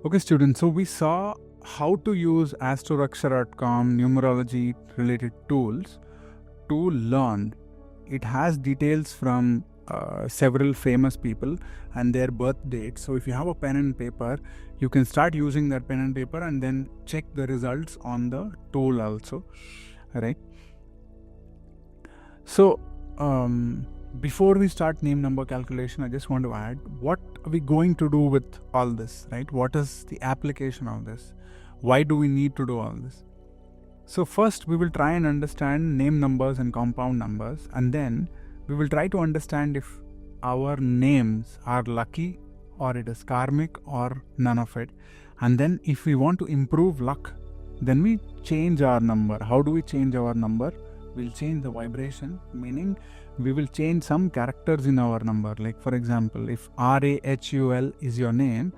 Okay, students, so we saw how to use astrorakshara.com numerology related tools to learn. It has details from several famous people and their birth dates. So if you have a pen and paper, you can start using that pen and paper and then check the results on the tool also, right? So before we start name number calculation, I just want to add, what are we going to do with all this, right? What is the application of this? Why do we need to do all this? So first we will try and understand name numbers and compound numbers, and then we will try to understand if our names are lucky or it is karmic or none of it. And then if we want to improve luck, then we change our number. How do we change our number? We'll change the vibration, meaning we will change some characters in our number. Like for example, if RAHUL is your name,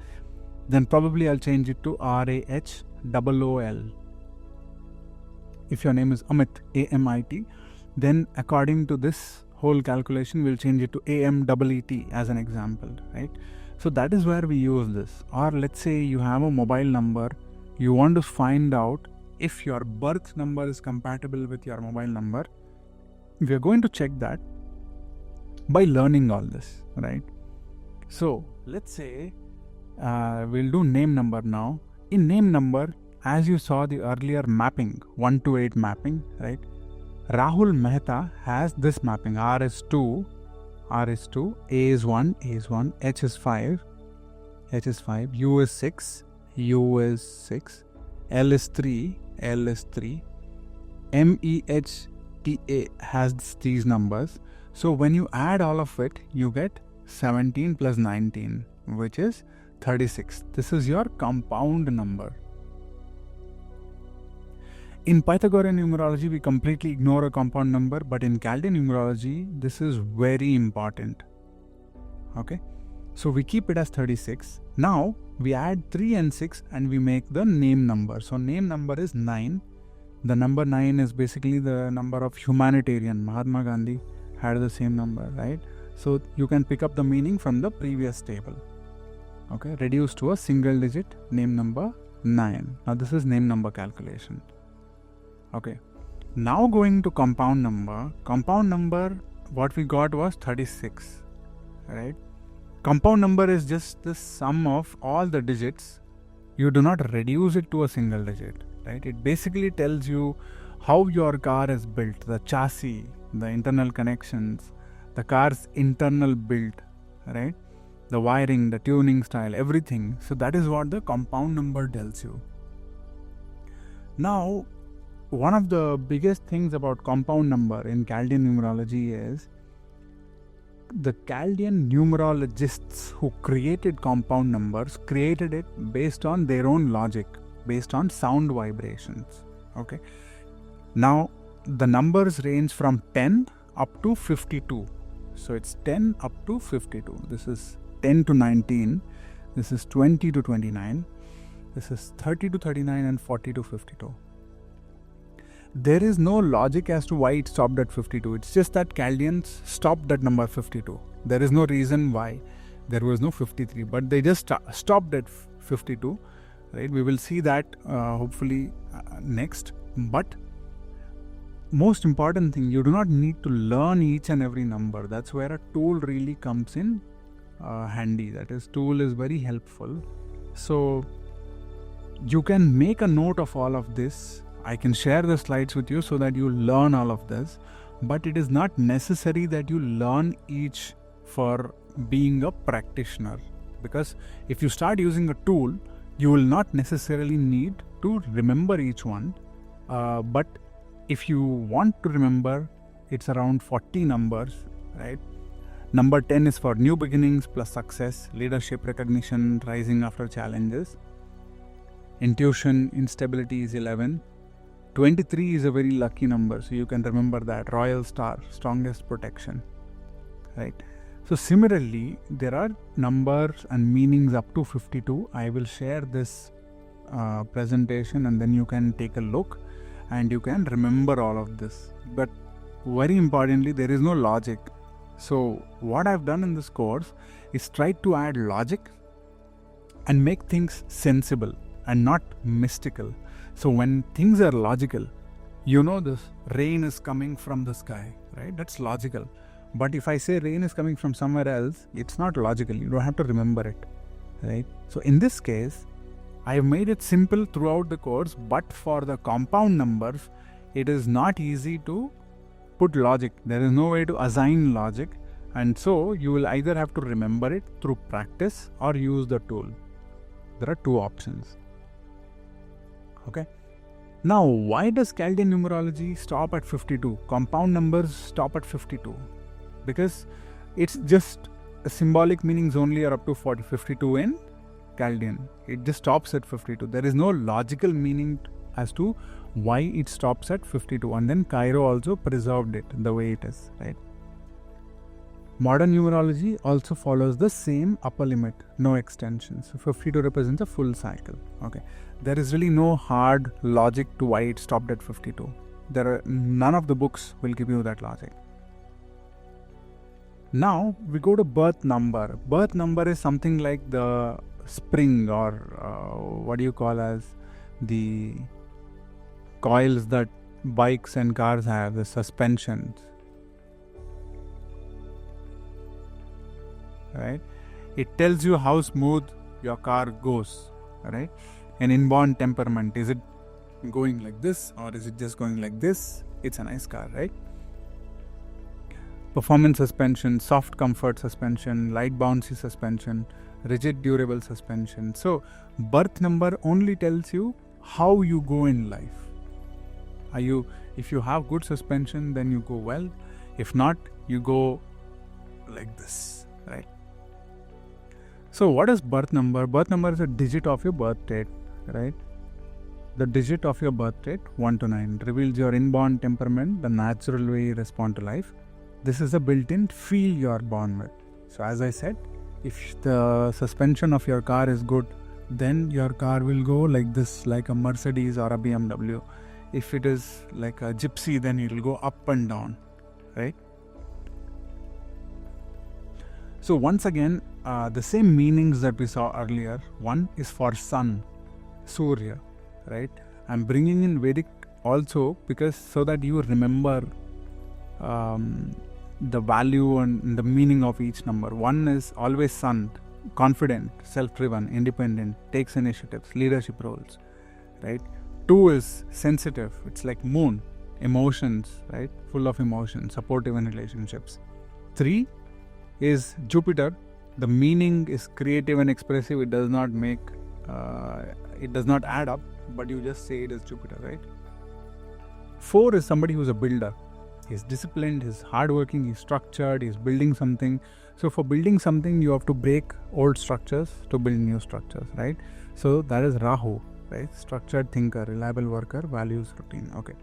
then probably I'll change it to RAHOOL. If your name is Amit, AMIT, then according to this whole calculation, we'll change it to AMEET as an example, right? So that is where we use this. Or let's say you have a mobile number, you want to find out if your birth number is compatible with your mobile number. We are going to check that by learning all this, right? So let's say we'll do name number now. In name number, as you saw the earlier mapping, 1 to 8 mapping, right? Rahul Mehta has this mapping. R is 2, A is 1, H is 5, U is 6, L is 3, MEHTA has these numbers. So when you add all of it, you get 17 plus 19, which is 36. This is your compound number. In Pythagorean numerology, we completely ignore a compound number, but in Chaldean numerology, this is very important. Okay, so we keep it as 36. Now we add 3 and 6 and we make the name number. So name number is 9. The number 9 is basically the number of humanitarian. Mahatma Gandhi had the same number, right? So you can pick up the meaning from the previous table. Okay, reduced to a single digit, name number 9. Now this is name number calculation. Okay, now going to compound number. Compound number, what we got was 36, right? Compound number is just the sum of all the digits. You do not reduce it to a single digit, right? It basically tells you how your car is built, the chassis, the internal connections, the car's internal build, right? The wiring, the tuning style, everything. So that is what the compound number tells you. Now, one of the biggest things about compound number in Chaldean numerology is the Chaldean numerologists who created compound numbers created it based on their own logic, based on sound vibrations. Okay. Now the numbers range from 10 up to 52. So it's 10 up to 52. This is 10 to 19. This is 20 to 29. This is 30 to 39 and 40 to 52. There is no logic as to why it stopped at 52. It's just that Chaldeans stopped at number 52. There is no reason why there was no 53, but they just stopped at 52, right? We will see that hopefully next. But most important thing, you do not need to learn each and every number. That's where a tool really comes in handy. That is, tool is very helpful. So you can make a note of all of this. I can share the slides with you so that you learn all of this, but it is not necessary that you learn each for being a practitioner, because if you start using a tool, you will not necessarily need to remember each one, but if you want to remember, it's around 40 numbers, right? Number 10 is for new beginnings plus success, leadership, recognition, rising after challenges. Intuition, instability is 11. 23 is a very lucky number, so you can remember that. Royal star, strongest protection, right? So similarly, there are numbers and meanings up to 52. I will share this presentation and then you can take a look and you can remember all of this. But very importantly, there is no logic. So what I've done in this course is try to add logic and make things sensible and not mystical. So when things are logical, this rain is coming from the sky, right? That's logical. But if I say rain is coming from somewhere else, it's not logical. You don't have to remember it, right? So in this case, I have made it simple throughout the course, but for the compound numbers, it is not easy to put logic. There is no way to assign logic, and so you will either have to remember it through practice or use the tool. There are two options. Okay. Now, why does Chaldean numerology stop at 52? Compound numbers stop at 52 because it's just symbolic meanings only are up to 52 in Chaldean. It just stops at 52. There is no logical meaning as to why it stops at 52, and then Cairo also preserved it the way it is, right? Modern numerology also follows the same upper limit, no extensions. So 52 represents a full cycle. Okay, there is really no hard logic to why it stopped at 52. None of the books will give you that logic. Now we go to birth number. Birth number is something like the spring, or what do you call as the coils that bikes and cars have, the suspensions, right? It tells you how smooth your car goes, right? An inborn temperament, is it going like this or is it just going like this? It's a nice car, right? Performance suspension, soft comfort suspension, light bouncy suspension, rigid durable suspension. So birth number only tells you how you go in life. If you have good suspension, then you go well. If not, you go like this, right? So what is birth number? Birth number is a digit of your birth date, right? The digit of your birth date, 1 to 9, reveals your inborn temperament, the natural way you respond to life. This is a built-in feel you are born with. So as I said, if the suspension of your car is good, then your car will go like this, like a Mercedes or a BMW. If it is like a gypsy, then it will go up and down, right? So once again, the same meanings that we saw earlier. One is for sun, Surya, right? I'm bringing in Vedic also because so that you remember the value and the meaning of each number. One is always sun, confident, self-driven, independent, takes initiatives, leadership roles, right? 2 is sensitive. It's like moon, emotions, right? Full of emotions, supportive in relationships. 3 is Jupiter. The meaning is creative and expressive. It does not add up, but you just say it is Jupiter, right? 4 is somebody who's a builder. He's disciplined, he's hardworking, he's structured, he's building something. So for building something, you have to break old structures to build new structures, right? So that is Rahu, right? Structured thinker, reliable worker, values routine. Okay.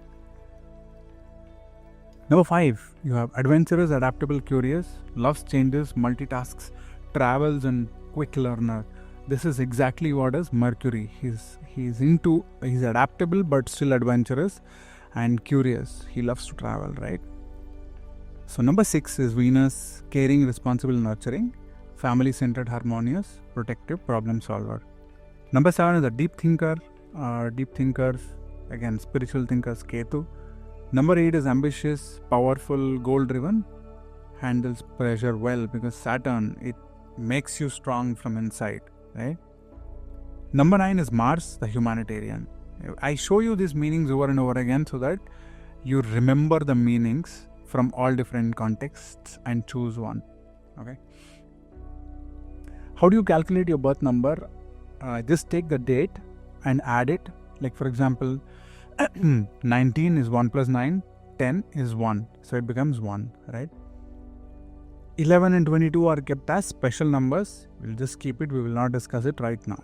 Number 5, you have adventurous, adaptable, curious, loves changes, multitasks, travels, and quick learner. This is exactly what is Mercury. He's adaptable but still adventurous and curious. He loves to travel, right? So number 6 is Venus, caring, responsible, nurturing, family-centered, harmonious, protective, problem solver. Number 7 is a deep thinker. Deep thinkers, again, spiritual thinkers, Ketu. Number 8 is ambitious, powerful, goal-driven, handles pressure well because Saturn, it makes you strong from inside, right? Number 9 is Mars, the humanitarian. I show you these meanings over and over again so that you remember the meanings from all different contexts and choose one. Okay. How do you calculate your birth number? Just take the date and add it. Like for example, 19 is 1 plus 9, 10 is 1. So it becomes 1, right? 11 and 22 are kept as special numbers. We'll just keep it. We will not discuss it right now.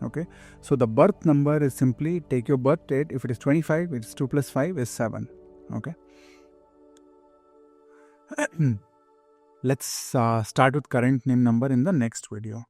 Okay. So the birth number is simply take your birth date. If it is 25, it's 2 plus 5 is 7. Okay. Let's start with current name number in the next video.